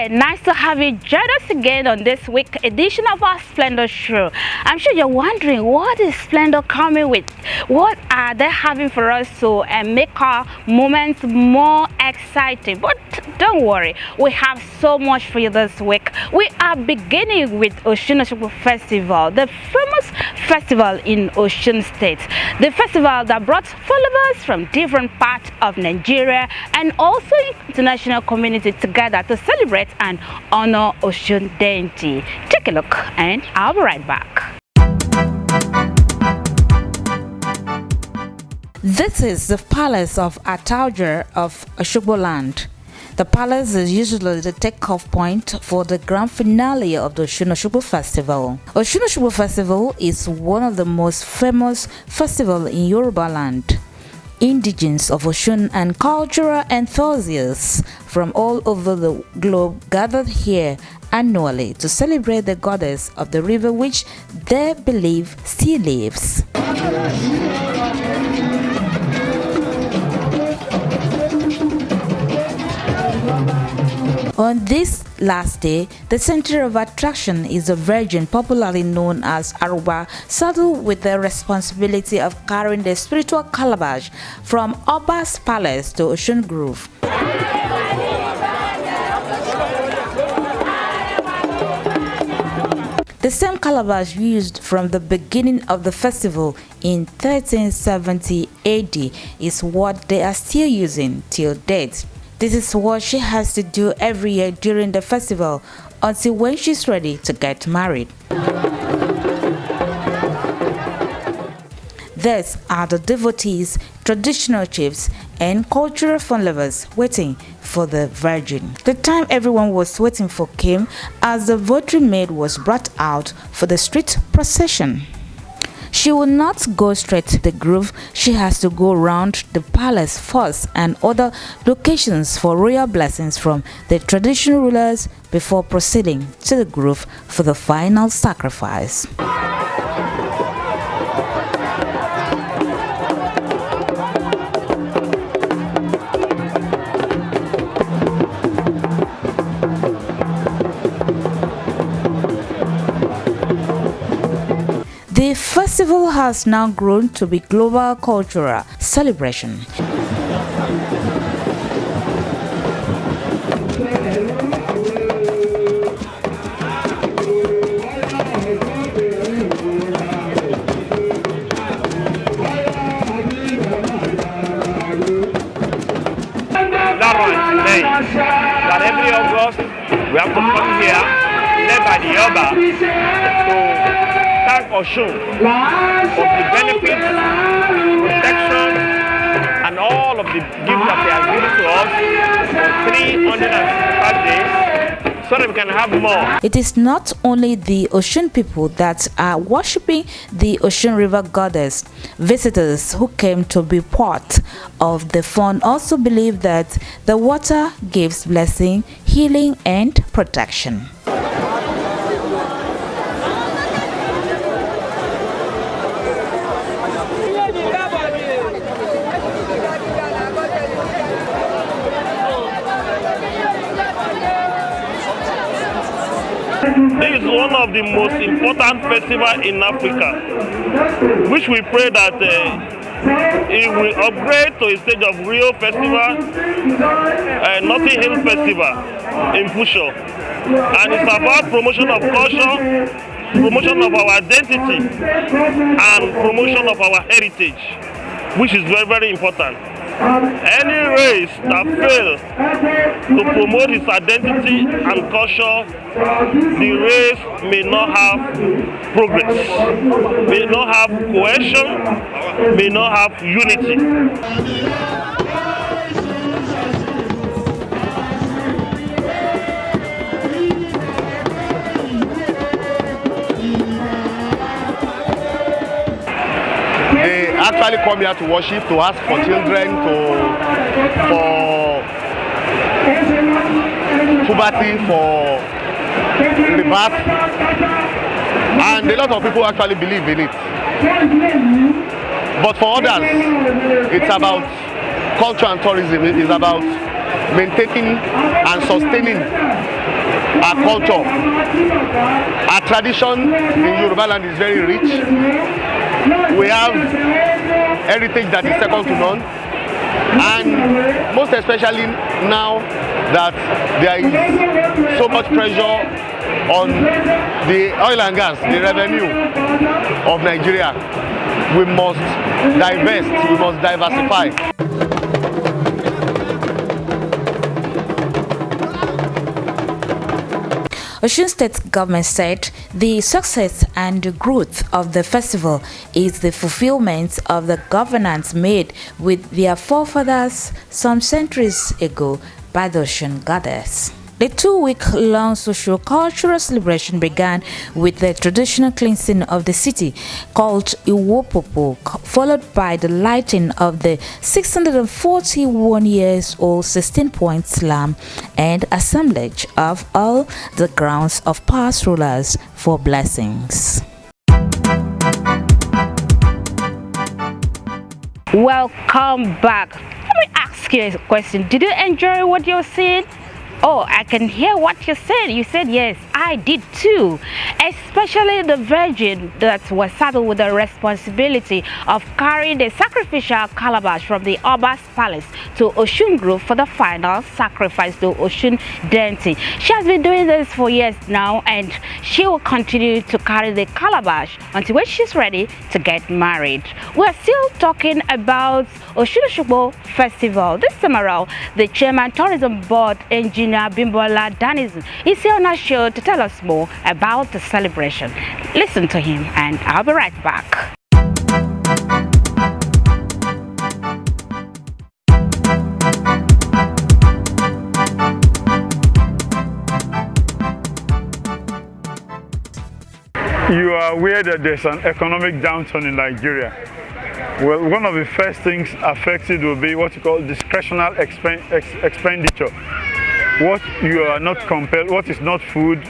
there, nice to have you join us again on this week edition of our Splendour show. I'm sure you're wondering, what is Splendour coming with? What are they having for us to make our moments more exciting? But don't worry, we have so much for you this week. We are beginning with Osogbo Festival, the famous festival in Osun State. The festival that brought followers from different parts of Nigeria and also international community together to celebrate and honor Osun deity. Take a look and I'll be right back. This is the palace of Atauja of Osogbo land. The palace is usually the takeoff point for the grand finale of the Osogbo Festival. Osogbo Festival is one of the most famous festivals in Yoruba land. Indigenes of Osun and cultural enthusiasts from all over the globe gathered here annually to celebrate the goddess of the river, which they believe still lives. On this last day, the center of attraction is the Virgin, popularly known as Aruba, saddled with the responsibility of carrying the spiritual calabash from Oba's palace to Osun Grove. The same calabash used from the beginning of the festival in 1370 AD is what they are still using till date. This is what she has to do every year during the festival until when she's ready to get married. These are the devotees, traditional chiefs, and cultural fun lovers waiting for the Virgin. The time everyone was waiting for came as the votary maid was brought out for the street procession. She will not go straight to the grove. She has to go round the palace first and other locations for royal blessings from the traditional rulers before proceeding to the grove for the final sacrifice. The festival has now grown to be global cultural celebration. That every August we have to come here, led by the Oba, to thank Osun for the benefits, protection, and all of the gifts that he has given to us for 305 days, so that we can have more. It is not only the Osun people that are worshipping the Osun River goddess. Visitors who came to be part of the fun also believe that the water gives blessing, healing, and protection. This is one of the most important festivals in Africa, which we pray that it will upgrade to a stage of real festival, Notting Hill Festival in Pusho. And it's about promotion of culture, promotion of our identity, and promotion of our heritage, which is very, very important. Any race that fails to promote its identity and culture, the race may not have progress, may not have cohesion, may not have unity. They actually come here to worship, to ask for children, for puberty, for rebirth, and a lot of people actually believe in it. But for others, it's about culture and tourism. It is about maintaining and sustaining our culture, our tradition in Yoruba land is very rich. We have heritage that is second to none, and most especially now that there is so much pressure on the oil and gas, the revenue of Nigeria, we must divest, we must diversify. Osun State government said the success and growth of the festival is the fulfillment of the governance made with their forefathers some centuries ago by the Osun goddess. The 2-week-long socio-cultural celebration began with the traditional cleansing of the city called Iwopopo, followed by the lighting of the 641-years-old 16-point slam and assemblage of all the grounds of past rulers for blessings. Welcome back. Let me ask you a question. Did you enjoy what you're seeing? Oh, I can hear what you said. You said yes, I did too. Especially the virgin that was saddled with the responsibility of carrying the sacrificial calabash from the Oba's palace to Osun Grove for the final sacrifice to Osun deity. She has been doing this for years now, and she will continue to carry the calabash until when she's ready to get married. We're still talking about Osogbo Festival. This time around, the Chairman Tourism Board Engineer Bimbola Danison is here on our show to tell us more about the celebration. Listen to him and I'll be right back. You are aware that there's an economic downturn in Nigeria. Well, one of the first things affected will be what you call discretionary expenditure. What you are not compelled, what is not food,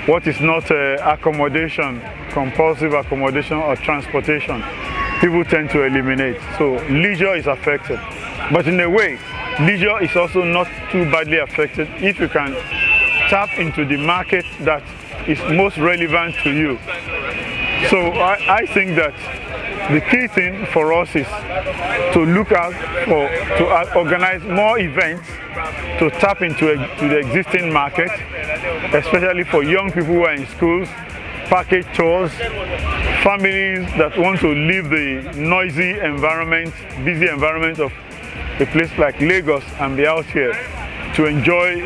what is not accommodation, compulsive accommodation or transportation, people tend to eliminate. So leisure is affected. But in a way, leisure is also not too badly affected if you can tap into the market that is most relevant to you. So I think that the key thing for us is to look out to organize more events to tap into the existing market, especially for young people who are in schools, package tours, families that want to leave the noisy environment, busy environment of a place like Lagos and be out here to enjoy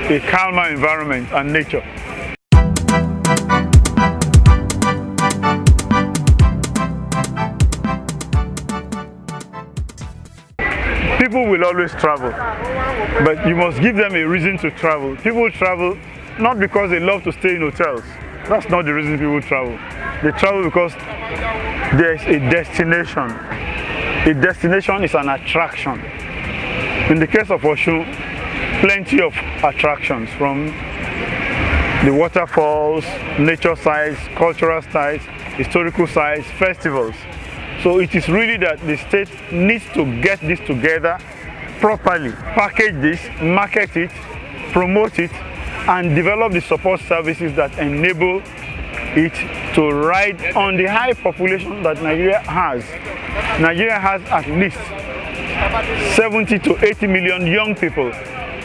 a calmer environment and nature. People will always travel, but you must give them a reason to travel. People travel not because they love to stay in hotels. That's not the reason people travel. They travel because there is a destination. A destination is an attraction. In the case of Osun, plenty of attractions, from the waterfalls, nature sites, cultural sites, historical sites, festivals. So it is really that the state needs to get this together properly, package this, market it, promote it, and develop the support services that enable it to ride on the high population that Nigeria has. Nigeria has at least 70 to 80 million young people,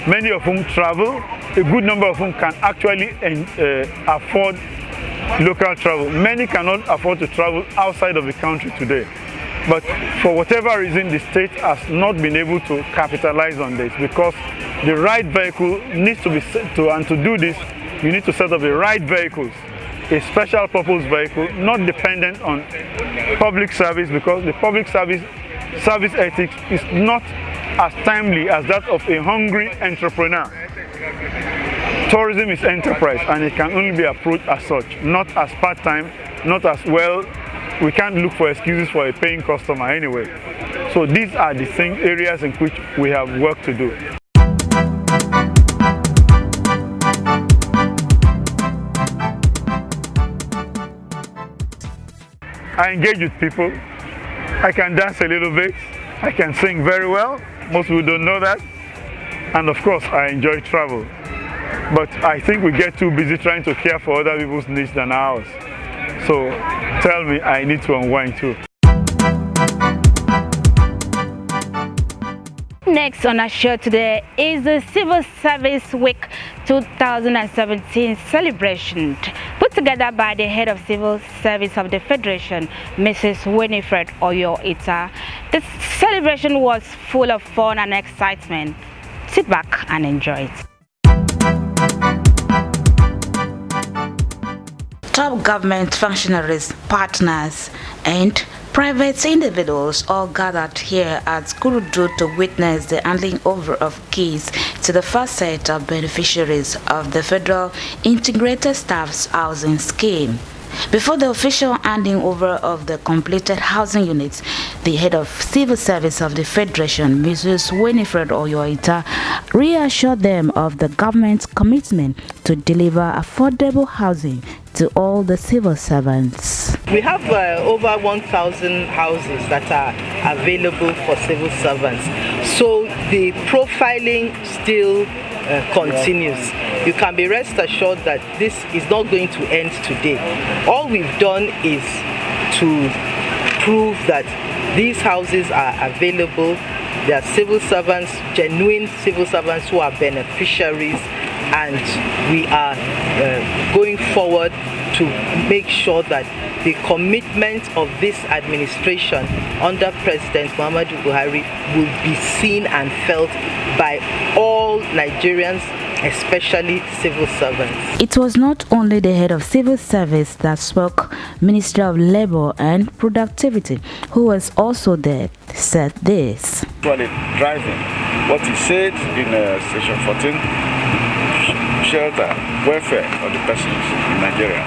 many of whom travel. A good number of whom can actually afford local travel. Many cannot afford to travel outside of the country today. But for whatever reason, the state has not been able to capitalize on this, because the right vehicle needs to be set to, and to do this, you need to set up the right vehicles, a special purpose vehicle, not dependent on public service, because the public service ethics is not as timely as that of a hungry entrepreneur. Tourism is enterprise, and it can only be approached as such, not as part-time, not as well. We can't look for excuses for a paying customer anyway. So these are the areas in which we have work to do. I engage with people. I can dance a little bit. I can sing very well. Most people don't know that. And of course, I enjoy travel. but I think we get too busy trying to care for other people's needs than ours. So tell me, I need to unwind too. Next on our show today is the Civil Service Week 2017 celebration, put together by the head of Civil Service of the Federation, Mrs. Winifred Oyo-Ita. The celebration was full of fun and excitement. Sit back and enjoy it. Top government functionaries, partners, and private individuals all gathered here at Kurudu to witness the handing over of keys to the first set of beneficiaries of the Federal Integrated Staff's Housing Scheme. Before the official handing over of the completed housing units, the head of Civil Service of the Federation, Mrs. Winifred Oyo-Ita, reassured them of the government's commitment to deliver affordable housing to all the civil servants. We have over 1,000 houses that are available for civil servants. So the profiling still continues. You can be rest assured that this is not going to end today. All we've done is to prove that these houses are available. They are civil servants, genuine civil servants who are beneficiaries, and we are going forward to make sure that the commitment of this administration under President Muhammadu Buhari will be seen and felt by all Nigerians, especially civil servants. It was not only the head of civil service that spoke. Minister of Labour and Productivity, who was also there, said this. Actually driving what he said in Section 14, shelter, welfare of the persons in Nigeria,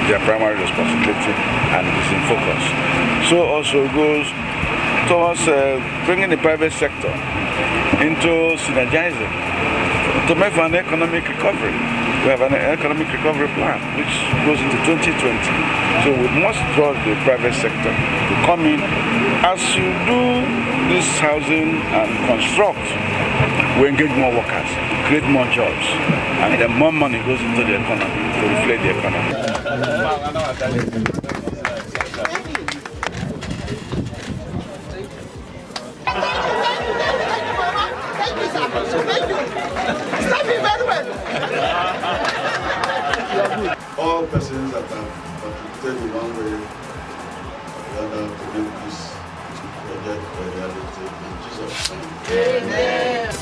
their primary responsibility, and it is in focus. So also goes towards bringing the private sector into synergizing to make for an economic recovery. We have an economic recovery plan which goes into 2020. So we must draw the private sector to come in. As you do this housing and construct, we engage more workers, create more jobs, and then more money goes into the economy to reflect the economy. All persons that have contributed in one way or the other to make this project a reality in Jesus' name. Amen.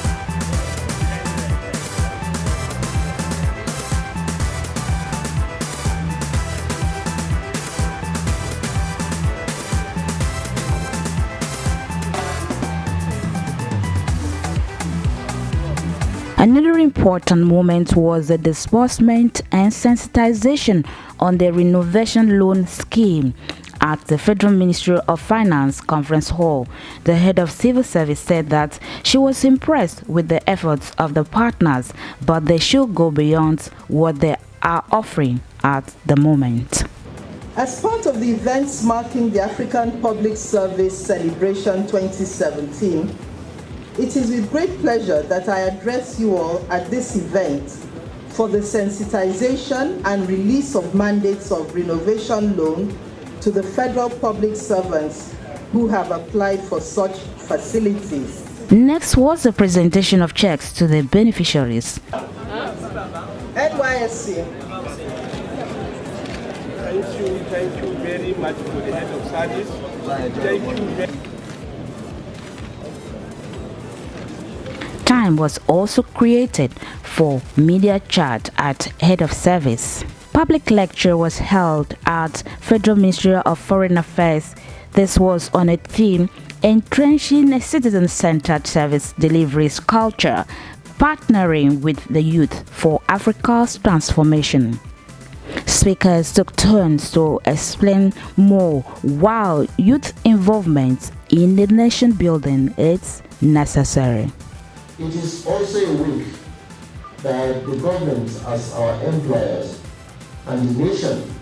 Another important moment was the disbursement and sensitization on the renovation loan scheme at the Federal Ministry of Finance Conference Hall. The head of civil service said that she was impressed with the efforts of the partners, but they should go beyond what they are offering at the moment. As part of the events marking the African Public Service Celebration 2017, it is with great pleasure that I address you all at this event for the sensitization and release of mandates of renovation loan to the federal public servants who have applied for such facilities. Next was the presentation of checks to the beneficiaries. NYSC. Thank you very much to the head of service. Thank you. Time was also created for media chat at head of service. Public lecture was held at Federal Ministry of Foreign Affairs. This was on a theme entrenching a citizen-centered service delivery culture, partnering with the youth for Africa's transformation. Speakers took turns to explain more while youth involvement in the nation building is necessary. It is also a week that the government as our employers and the nation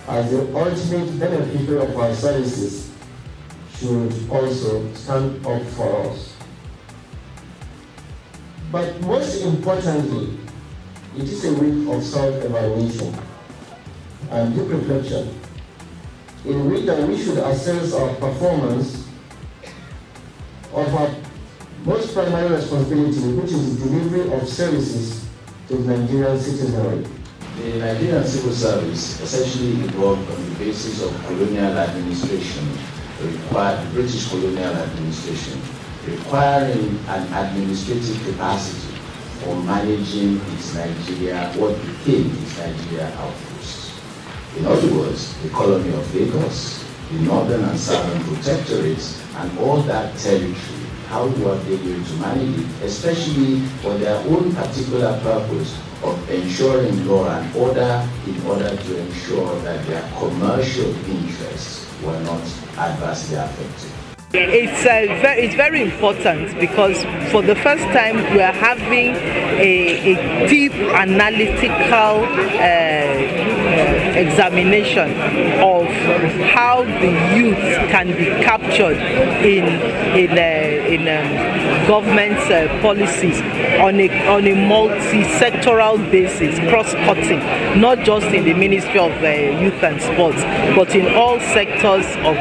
as the ultimate beneficiary of our services should also stand up for us. But most importantly, it is a week of self-evaluation and deep reflection, in which that we should assess our performance of our most primary responsibility, which is the delivery of services to the Nigerian citizenry. The Nigerian civil service essentially evolved on the basis of colonial administration, the British colonial administration, requiring an administrative capacity for managing its Nigeria, what became its Nigeria outposts. In other words, the colony of Lagos, the northern and southern protectorates, and all that territory. How were they going to manage it, especially for their own particular purpose of ensuring law and order in order to ensure that their commercial interests were not adversely affected? It's very important because for the first time we are having a deep analytical examination of how the youth can be captured in government policies on a multi-sectoral basis, cross-cutting, not just in the Ministry of Youth and Sports, but in all sectors of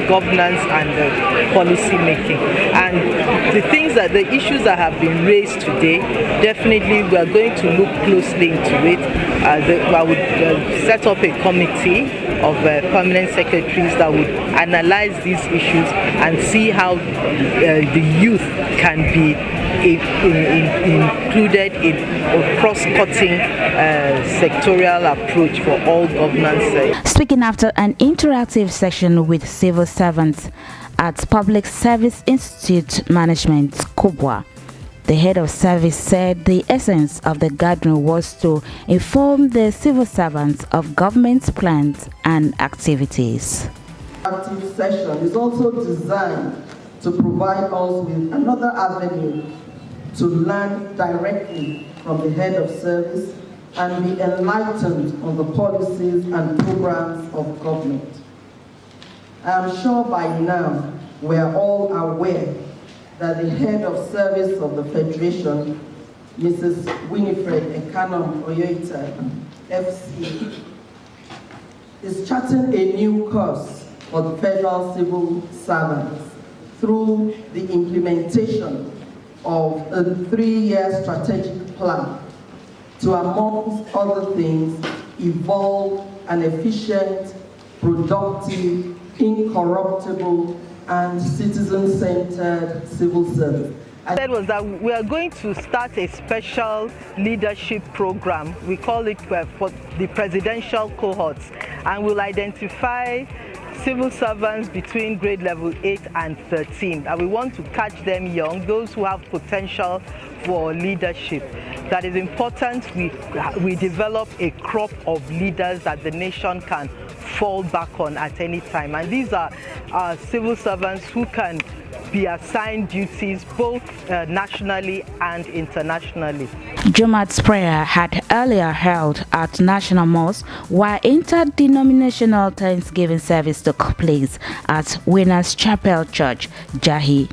governance and policy making. And the issues that have been raised today, definitely we are going to look closely into it. I would set up a committee of permanent secretaries that would analyze these issues and see how the youth can be included in a cross-cutting sectorial approach for all governance. Speaking after an interactive session with civil servants at Public Service Institute Management, Kubwa, the head of service said the essence of the gathering was to inform the civil servants of government's plans and activities. The active session is also designed to provide us with another avenue to learn directly from the head of service and be enlightened on the policies and programs of government. I am sure by now we are all aware that the head of service of the Federation, Mrs. Winifred Ekanom Oyoita, FC, is charting a new course for the federal civil servants through the implementation of a 3-year strategic plan to, amongst other things, evolve an efficient, productive, incorruptible, and citizen-centered civil service. That was that we are going to start a special leadership program. We call it for the presidential cohorts, and we'll identify civil servants between grade level 8 and 13. And we want to catch them young, those who have potential for leadership. That is important. We develop a crop of leaders that the nation can fall back on at any time. And these are civil servants who can be assigned duties both nationally and internationally. Jumat's prayer had earlier held at National Mosque, while interdenominational Thanksgiving service took place at Winners Chapel Church, Jahi.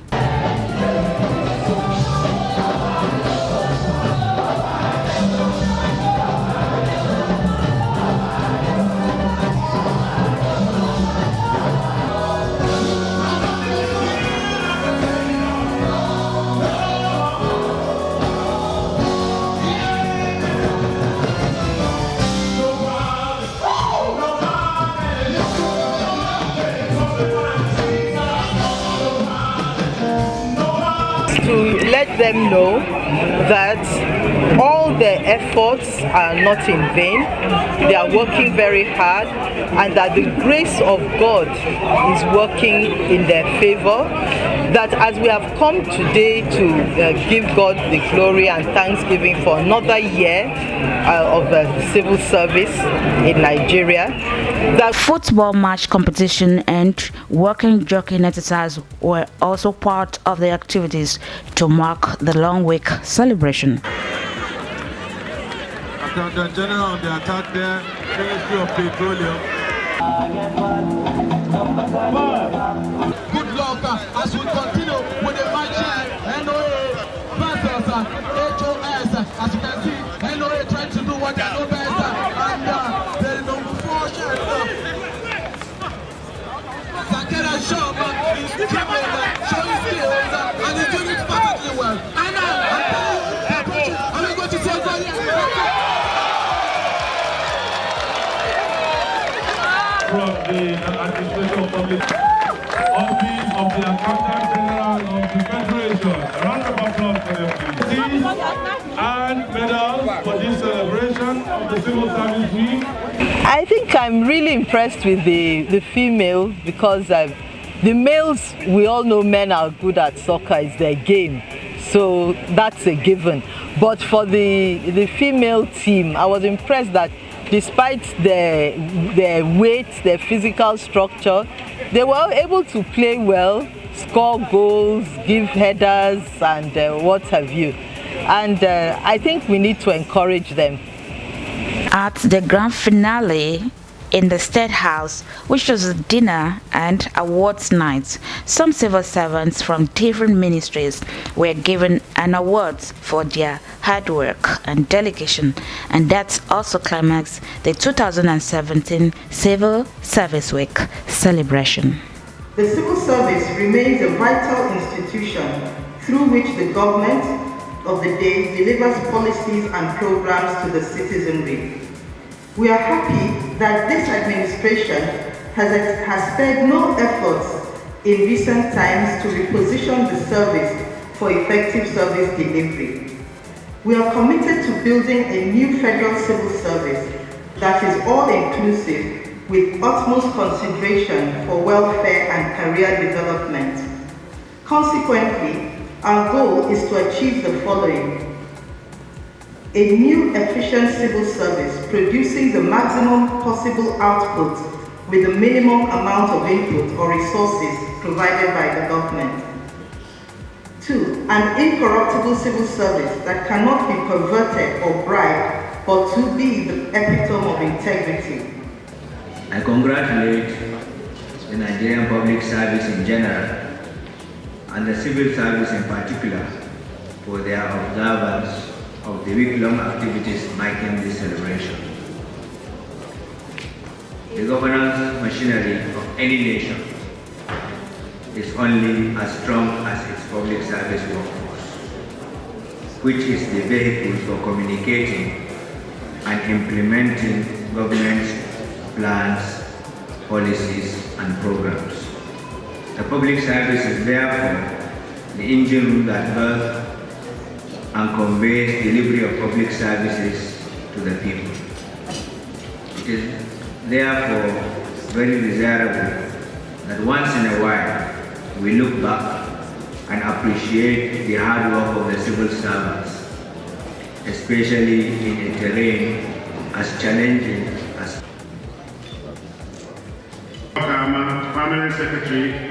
To let them know that all their efforts are not in vain, they are working very hard, and that the grace of God is working in their favor. That as we have come today to give God the glory and thanksgiving for another year of civil service in Nigeria. The football match competition and working jockeying exercise were also part of the activities to mark the long week celebration. Accountant General of the attack there, Ministry of Petroleum. Good luck as we continue with the match here. NOA versus HOS, as you can see. Office of the Accountant General of the Federation. A round of applause for them, please. And medals for this celebration of the Civil Service Week. I think I'm really impressed with the female because the males, we all know men are good at soccer, it's their game. So that's a given. But for the female team, I was impressed that despite their weight, their physical structure, they were able to play well, score goals, give headers, and what have you. And I think we need to encourage them. At the grand finale in the State House, which was a dinner and awards night, some civil servants from different ministries were given an award for their hard work and dedication, and that also climaxed the 2017 Civil Service Week celebration. The civil service remains a vital institution through which the government of the day delivers policies and programs to the citizenry. We are happy that this administration has spared no efforts in recent times to reposition the service for effective service delivery. We are committed to building a new federal civil service that is all-inclusive with utmost consideration for welfare and career development. Consequently, our goal is to achieve the following: a new efficient civil service producing the maximum possible output with the minimum amount of input or resources provided by the government. 2, an incorruptible civil service that cannot be perverted or bribed, but to be the epitome of integrity. I congratulate the Nigerian public service in general and the civil service in particular for their observance of the week-long activities marking this celebration. The governance machinery of any nation is only as strong as its public service workforce, which is the vehicle for communicating and implementing government's plans, policies, and programs. The public service is therefore the engine room that births and conveys delivery of public services to the people. It is therefore very desirable that once in a while we look back and appreciate the hard work of the civil servants, especially in a terrain as challenging as Permanent Secretary.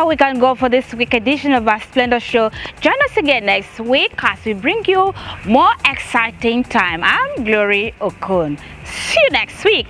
all we can go for this week edition of our Splendor Show. Join us again next week as we bring you more exciting time. I'm Glory Okun. See you next week.